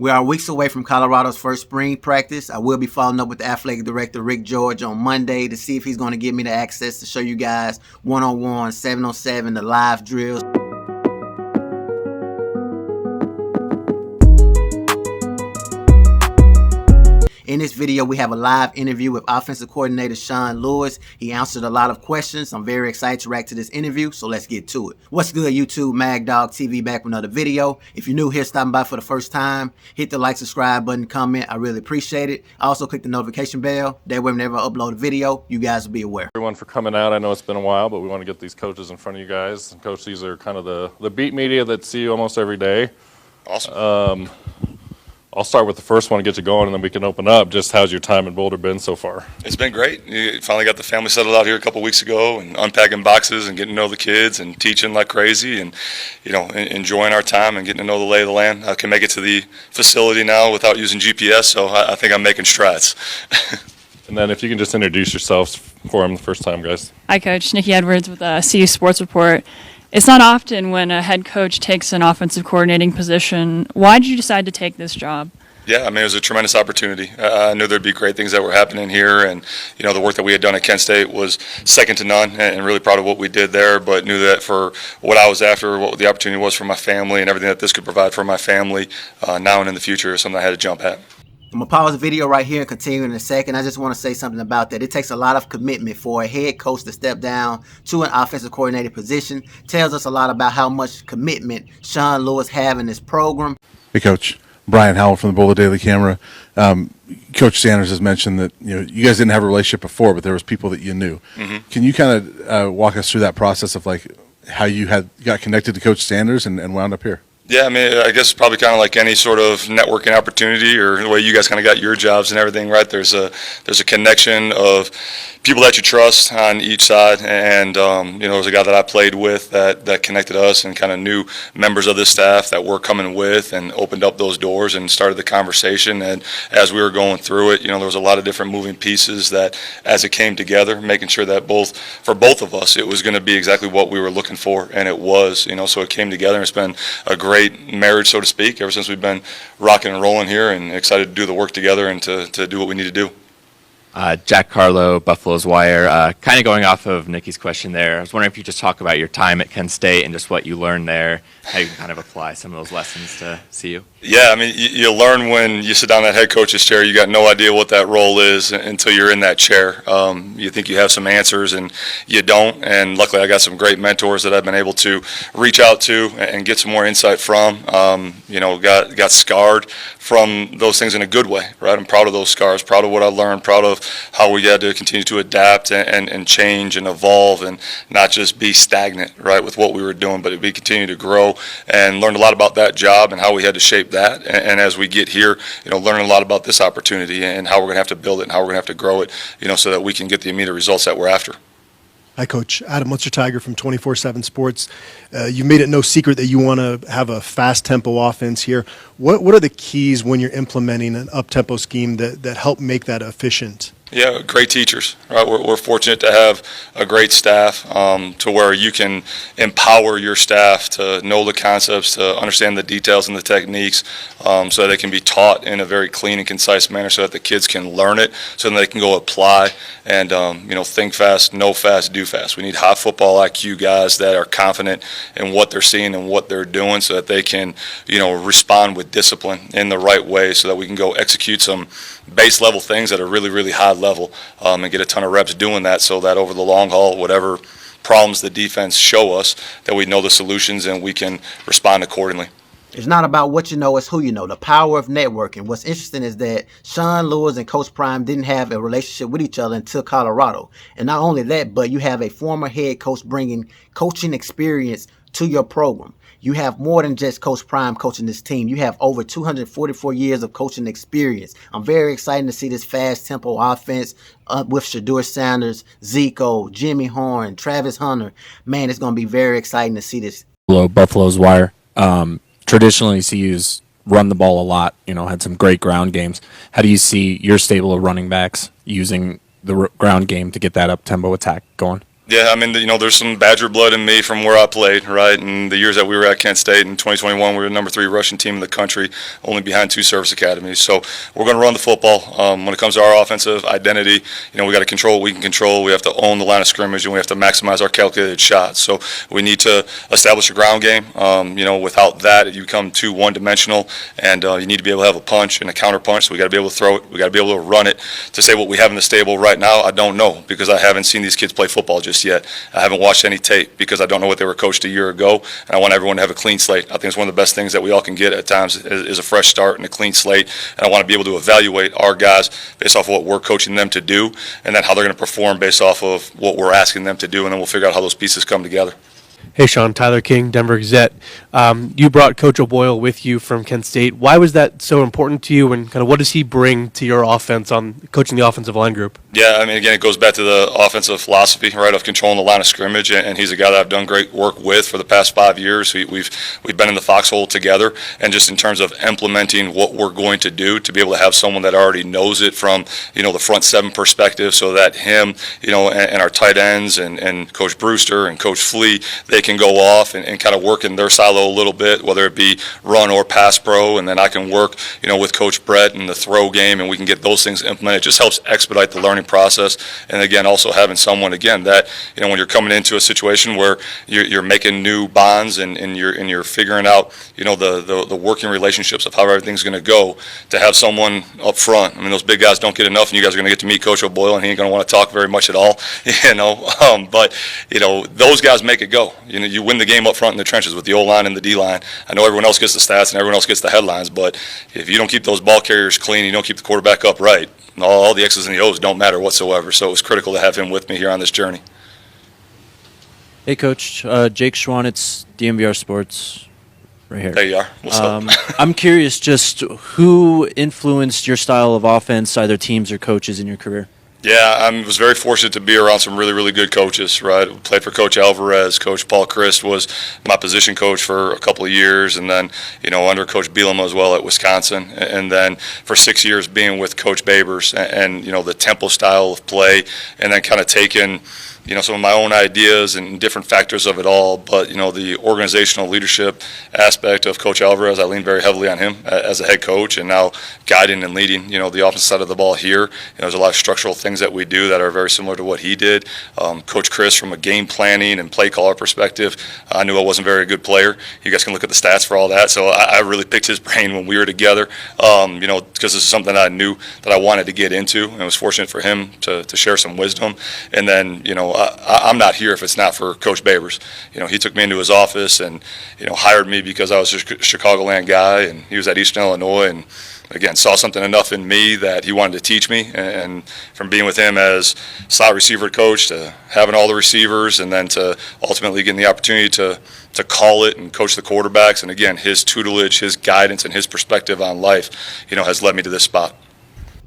We are weeks away from Colorado's first spring practice. I will be following up with the athletic director, Rick George, on Monday to see if he's going to give me the access to show you guys one-on-one, 7-on-7, the live drills. In this video, we have a live interview with offensive coordinator Sean Lewis. He answered a lot of questions. I'm very excited to react to this interview, so let's get to it. What's good, YouTube? Mag Dog TV back with another video. If you're new here, stopping by for the first time, hit the like, subscribe button, comment. I really appreciate it. Also, click the notification bell. That way, whenever I upload a video, you guys will be aware. Everyone for coming out. I know it's been a while, but we want to get these coaches in front of you guys. And Coach, these are kind of the beat media that see you almost every day. Awesome. I'll start with the first one and get you going, and then we can open up. Just how's your time in Boulder been so far? It's been great. You finally got the family settled out here a couple weeks ago, and unpacking boxes and getting to know the kids and teaching like crazy, and enjoying our time and getting to know the lay of the land. I can make it to the facility now without using GPS, so I think I'm making strides. And then if you can just introduce yourselves for him the first time, guys. Hi, Coach. Nikki Edwards with CU Sports Report. It's not often when a head coach takes an offensive coordinating position. Why did you decide to take this job? Yeah, I mean, it was a tremendous opportunity. I knew there'd be great things that were happening here, and the work that we had done at Kent State was second to none, and really proud of what we did there, but knew that for what I was after, what the opportunity was for my family and everything that this could provide for my family now and in the future is something I had to jump at. I'm going to pause the video right here and continue in a second. I just want to say something about that. It takes a lot of commitment for a head coach to step down to an offensive coordinator position. Tells us a lot about how much commitment Sean Lewis have in this program. Hey, Coach. Brian Howell from the Boulder Daily Camera. Coach Sanders has mentioned that you guys didn't have a relationship before, but there was people that you knew. Mm-hmm. Can you kind of walk us through that process of like how you got connected to Coach Sanders and wound up here? Yeah, I mean, I guess probably kind of like any sort of networking opportunity or the way you guys kind of got your jobs and everything, right? There's a connection of people that you trust on each side, and there was a guy that I played with that connected us and kind of knew members of this staff that we're coming with and opened up those doors and started the conversation. And as we were going through it, there was a lot of different moving pieces that as it came together, making sure that for both of us, it was going to be exactly what we were looking for, and it was, so it came together, and it's been a great marriage, so to speak, ever since we've been rocking and rolling here, and excited to do the work together and to do what we need to do. Jack Carlo, Buffalo's Wire. Kind of going off of Nikki's question there, I was wondering if you just talk about your time at Kent State and just what you learned there, how you can kind of apply some of those lessons to CU. Yeah, I mean, you learn when you sit down in that head coach's chair. You got no idea what that role is until you're in that chair. You think you have some answers, and you don't. And luckily, I got some great mentors that I've been able to reach out to and get some more insight from. Got scarred from those things in a good way, right? I'm proud of those scars, proud of what I learned, proud of how we had to continue to adapt and change and evolve and not just be stagnant, right, with what we were doing, but we continue to grow and learned a lot about that job and how we had to shape that. And as we get here, learning a lot about this opportunity and how we're going to have to build it and how we're going to have to grow it, so that we can get the immediate results that we're after. Hi, Coach. Adam Munster-Tiger from 24/7 Sports. You've made it no secret that you want to have a fast-tempo offense here. What are the keys when you're implementing an up-tempo scheme that help make that efficient? Yeah, great teachers, right? We're fortunate to have a great staff to where you can empower your staff to know the concepts, to understand the details and the techniques, so that they can be taught in a very clean and concise manner so that the kids can learn it, so that they can go apply and, think fast, know fast, do fast. We need high football IQ guys that are confident in what they're seeing and what they're doing so that they can, respond with discipline in the right way so that we can go execute some base level things that are really, really high level and get a ton of reps doing that so that over the long haul, whatever problems the defense show us, that we know the solutions and we can respond accordingly. It's not about what you know, it's who you know. The power of networking. What's interesting is that Sean Lewis and Coach Prime didn't have a relationship with each other until Colorado. And not only that, but you have a former head coach bringing coaching experience to your program. You have more than just Coach Prime coaching this team. You have over 244 years of coaching experience. I'm very excited to see this fast tempo offense with Shedeur Sanders, Zico, Jimmy Horn, Travis Hunter. Man, it's going to be very exciting to see this. Hello, Buffalo's Wire. Traditionally, CU's run the ball a lot, had some great ground games. How do you see your stable of running backs using the ground game to get that up-tempo attack going? Yeah, I mean, there's some Badger blood in me from where I played, right? And the years that we were at Kent State in 2021, we were the number 3 rushing team in the country, only behind 2 service academies. So we're going to run the football. When it comes to our offensive identity, we got to control what we can control. We have to own the line of scrimmage, and we have to maximize our calculated shots. So we need to establish a ground game. Without that, you become too one-dimensional, and you need to be able to have a punch and a counter punch. So we got to be able to throw it. We got to be able to run it. To say what we have in the stable right now, I don't know, because I haven't seen these kids play football just yet. I haven't watched any tape because I don't know what they were coached a year ago, and I want everyone to have a clean slate. I think it's one of the best things that we all can get at times is a fresh start and a clean slate, and I want to be able to evaluate our guys based off of what we're coaching them to do, and then how they're going to perform based off of what we're asking them to do, and then we'll figure out how those pieces come together. Hey, Sean, Tyler King, Denver Gazette. You brought Coach O'Boyle with you from Kent State. Why was that so important to you, and kind of what does he bring to your offense on coaching the offensive line group? Yeah, I mean, again, it goes back to the offensive philosophy, right, of controlling the line of scrimmage, and he's a guy that I've done great work with for the past 5 years. We've been in the foxhole together, and just in terms of implementing what we're going to do, to be able to have someone that already knows it from, the front 7 perspective, so that him, and our tight ends and Coach Brewster and Coach Flea, they can go off and kind of work in their silo a little bit, whether it be run or pass pro, and then I can work, with Coach Brett and the throw game, and we can get those things implemented. It just helps expedite the learning process. And again, also having someone, again, that, when you're coming into a situation where you're making new bonds and you're figuring out, the working relationships of how everything's going to go, to have someone up front. I mean, those big guys don't get enough, and you guys are going to get to meet Coach O'Boyle, and he ain't going to want to talk very much at all, but those guys make it go. You win the game up front in the trenches with the O-line and the D-line. I know everyone else gets the stats and everyone else gets the headlines, but if you don't keep those ball carriers clean, you don't keep the quarterback upright, all the X's and the O's don't matter whatsoever. So it was critical to have him with me here on this journey. Hey, Coach. Jake Schwanitz, DMVR Sports, right here. There you are. What's up? I'm curious, just who influenced your style of offense, either teams or coaches in your career? Yeah, I was very fortunate to be around some really, really good coaches, right? Played for Coach Alvarez. Coach Paul Christ was my position coach for a couple of years, and then, under Coach Bielema as well at Wisconsin. And then for 6 years being with Coach Babers and the tempo style of play, and then kind of taking some of my own ideas and different factors of it all. But, the organizational leadership aspect of Coach Alvarez, I lean very heavily on him as a head coach, and now guiding and leading, the offensive side of the ball here. There's a lot of structural things that we do that are very similar to what he did. Coach Chris, from a game planning and play caller perspective, I knew I wasn't a very good player. You guys can look at the stats for all that. So I really picked his brain when we were together, because this is something that I knew that I wanted to get into, and I was fortunate for him to share some wisdom. And then, I'm not here if it's not for Coach Babers. He took me into his office and, hired me because I was a Chicagoland guy, and he was at Eastern Illinois, and again, saw something enough in me that he wanted to teach me. And from being with him as slot receiver coach to having all the receivers, and then to ultimately getting the opportunity to call it and coach the quarterbacks, and again, his tutelage, his guidance, and his perspective on life, has led me to this spot.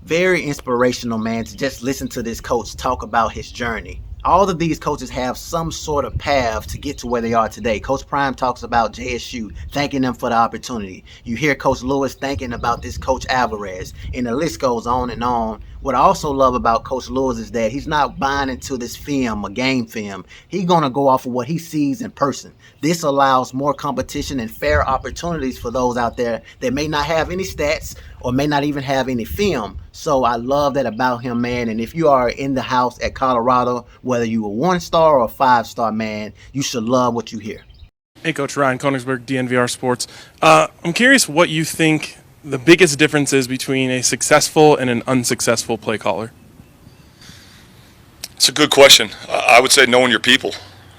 Very inspirational, man, to just listen to this coach talk about his journey. All of these coaches have some sort of path to get to where they are today. Coach Prime talks about JSU, thanking them for the opportunity. You hear Coach Lewis thinking about this Coach Alvarez, and the list goes on and on. What I also love about Coach Lewis is that he's not buying into this film, a game film. He's going to go off of what he sees in person. This allows more competition and fair opportunities for those out there that may not have any stats or may not even have any film. So I love that about him, man. And if you are in the house at Colorado, whether you a 1-star or a 5-star, man, you should love what you hear. Hey, Coach Ryan Konigsberg, DNVR Sports. I'm curious what you think the biggest difference is between a successful and an unsuccessful play caller. It's a good question. I would say knowing your people,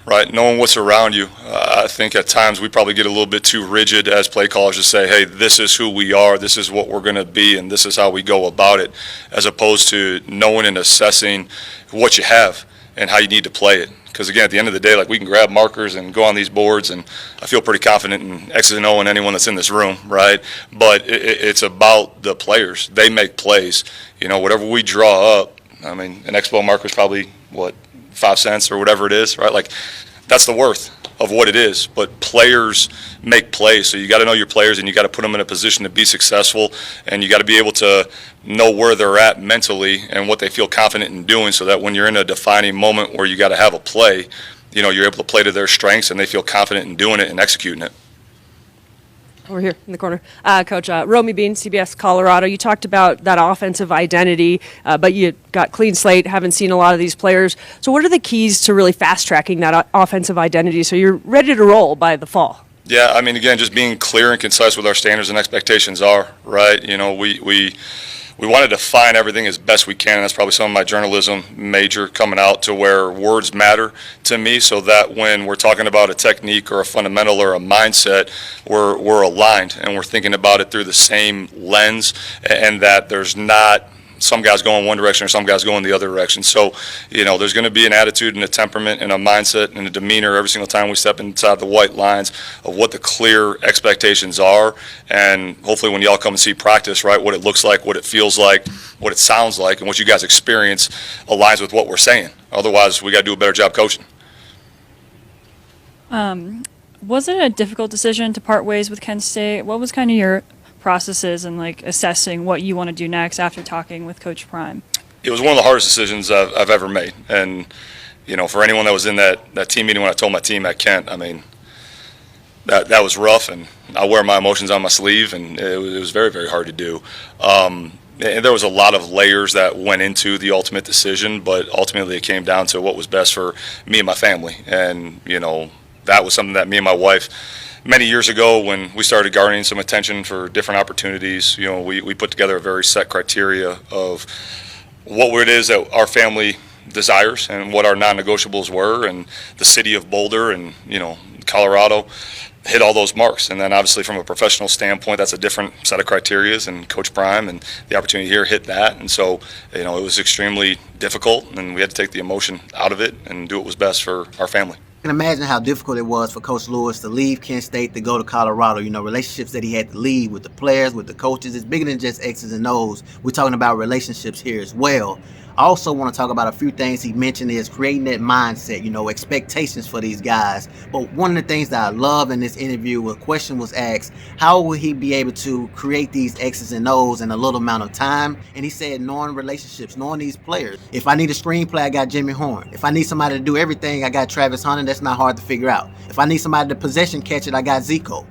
right? Knowing what's around you. I think at times we probably get a little bit too rigid as play callers to say, hey, this is who we are, this is what we're going to be, and this is how we go about it, as opposed to knowing and assessing what you have and how you need to play it. Because, again, at the end of the day, like, we can grab markers and go on these boards, and I feel pretty confident in X's and O and anyone that's in this room, right? But it's about the players. They make plays. Whatever we draw up, I mean, an expo marker is probably, 5 cents or whatever it is, right? Like, that's the worth of what it is. But players make plays, so you got to know your players, and you got to put them in a position to be successful, and you got to be able to know where they're at mentally and what they feel confident in doing, so that when you're in a defining moment where you got to have a play, you're able to play to their strengths, and they feel confident in doing it and executing it. Over here in the corner. Coach, Romy Bean, CBS Colorado, you talked about that offensive identity, but you got clean slate, haven't seen a lot of these players. So what are the keys to really fast-tracking that offensive identity so you're ready to roll by the fall? Yeah, I mean, again, just being clear and concise with our standards and expectations are, right? We want to define everything as best we can, and that's probably some of my journalism major coming out, to where words matter to me, so that when we're talking about a technique or a fundamental or a mindset, we're aligned and we're thinking about it through the same lens, and that there's not some guys going one direction or some guys going the other direction. So, there's going to be an attitude and a temperament and a mindset and a demeanor every single time we step inside the white lines of what the clear expectations are. And hopefully when y'all come and see practice, right, what it looks like, what it feels like, what it sounds like, and what you guys experience aligns with what we're saying. Otherwise, we got to do a better job coaching. Was it a difficult decision to part ways with Kent State? What was kind of your processes and assessing what you want to do next after talking with Coach Prime? It was one of the hardest decisions I've ever made. And, for anyone that was in that team meeting when I told my team at Kent, I mean, that was rough, and I wear my emotions on my sleeve, and it was very, very hard to do. And there was a lot of layers that went into the ultimate decision, but ultimately it came down to what was best for me and my family. And, that was something that me and my wife, many years ago, when we started garnering some attention for different opportunities, we put together a very set criteria of what it is that our family desires and what our non-negotiables were, and the city of Boulder and Colorado hit all those marks. And then obviously from a professional standpoint, that's a different set of criterias, and Coach Prime and the opportunity here hit that. And so it was extremely difficult, and we had to take the emotion out of it and do what was best for our family. I can imagine how difficult it was for Coach Lewis to leave Kent State to go to Colorado. Relationships that he had to leave with the players, with the coaches. It's bigger than just X's and O's. We're talking about relationships here as well. I also want to talk about a few things he mentioned is creating that mindset, expectations for these guys. But one of the things that I love in this interview, a question was asked, how will he be able to create these X's and O's in a little amount of time? And he said, knowing relationships, knowing these players. If I need a screenplay, I got Jimmy Horn. If I need somebody to do everything, I got Travis Hunter. That's not hard to figure out. If I need somebody to possession catch it, I got Zico.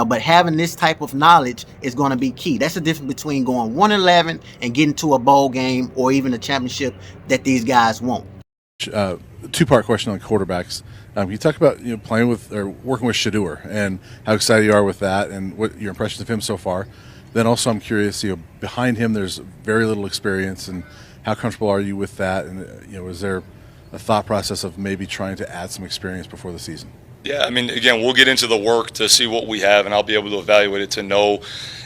But having this type of knowledge is going to be key. That's the difference between going 1-11 and getting to a bowl game or even a championship that these guys won't. Two-part question on quarterbacks. You talk about playing with or working with Shedeur and how excited you are with that and what your impressions of him so far. Then also I'm curious, behind him there's very little experience, and how comfortable are you with that? And is there a thought process of maybe trying to add some experience before the season? Yeah, I mean, again, we'll get into the work to see what we have, and I'll be able to evaluate it to know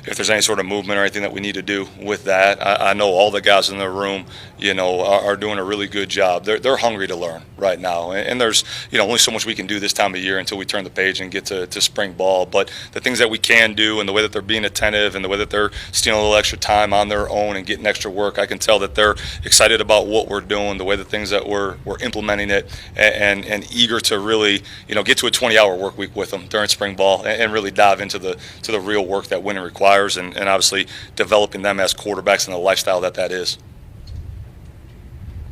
if there's any sort of movement or anything that we need to do with that. I know all the guys in the room, are doing a really good job. They're hungry to learn right now, and there's, only so much we can do this time of year until we turn the page and get to spring ball. But the things that we can do, and the way that they're being attentive, and the way that they're stealing a little extra time on their own and getting extra work, I can tell that they're excited about what we're doing, the way the things that we're implementing it, and eager to really, get to a 20-hour work week with them during spring ball and really dive into the real work that winning requires, and obviously developing them as quarterbacks and the lifestyle that is.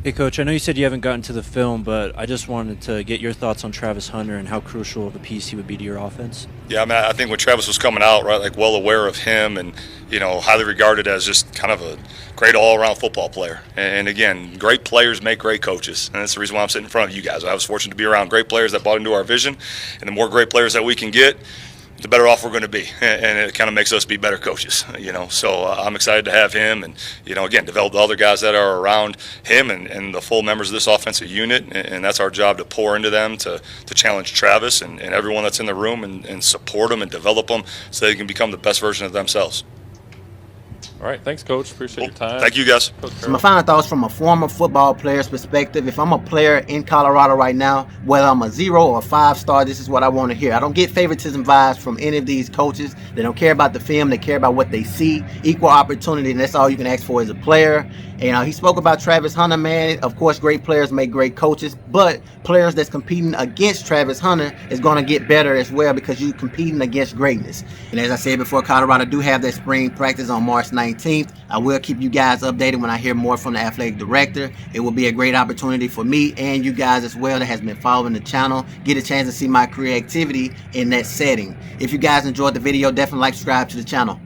Hey, Coach, I know you said you haven't gotten to the film, but I just wanted to get your thoughts on Travis Hunter and how crucial of a piece he would be to your offense. Yeah, I mean, I think when Travis was coming out, right, well aware of him and, highly regarded as just kind of a great all-around football player. And again, great players make great coaches, and that's the reason why I'm sitting in front of you guys. I was fortunate to be around great players that bought into our vision, and the more great players that we can get, the better off we're going to be, and it kind of makes us be better coaches, So I'm excited to have him, and again, develop the other guys that are around him and the full members of this offensive unit, and that's our job, to pour into them, to challenge Travis and everyone that's in the room, and support them and develop them so they can become the best version of themselves. All right, thanks, Coach. Appreciate your time. Thank you, guys. So my final thoughts from a former football player's perspective. If I'm a player in Colorado right now, whether I'm a 0 or a 5-star, this is what I want to hear. I don't get favoritism vibes from any of these coaches. They don't care about the film. They care about what they see. Equal opportunity, and that's all you can ask for as a player. And he spoke about Travis Hunter, man. Of course, great players make great coaches, but players that's competing against Travis Hunter is going to get better as well because you're competing against greatness. And as I said before, Colorado do have that spring practice on March 19th. I will keep you guys updated when I hear more from the athletic director. It will be a great opportunity for me and you guys as well that has been following the channel. Get a chance to see my creativity in that setting. If you guys enjoyed the video, definitely like, subscribe to the channel.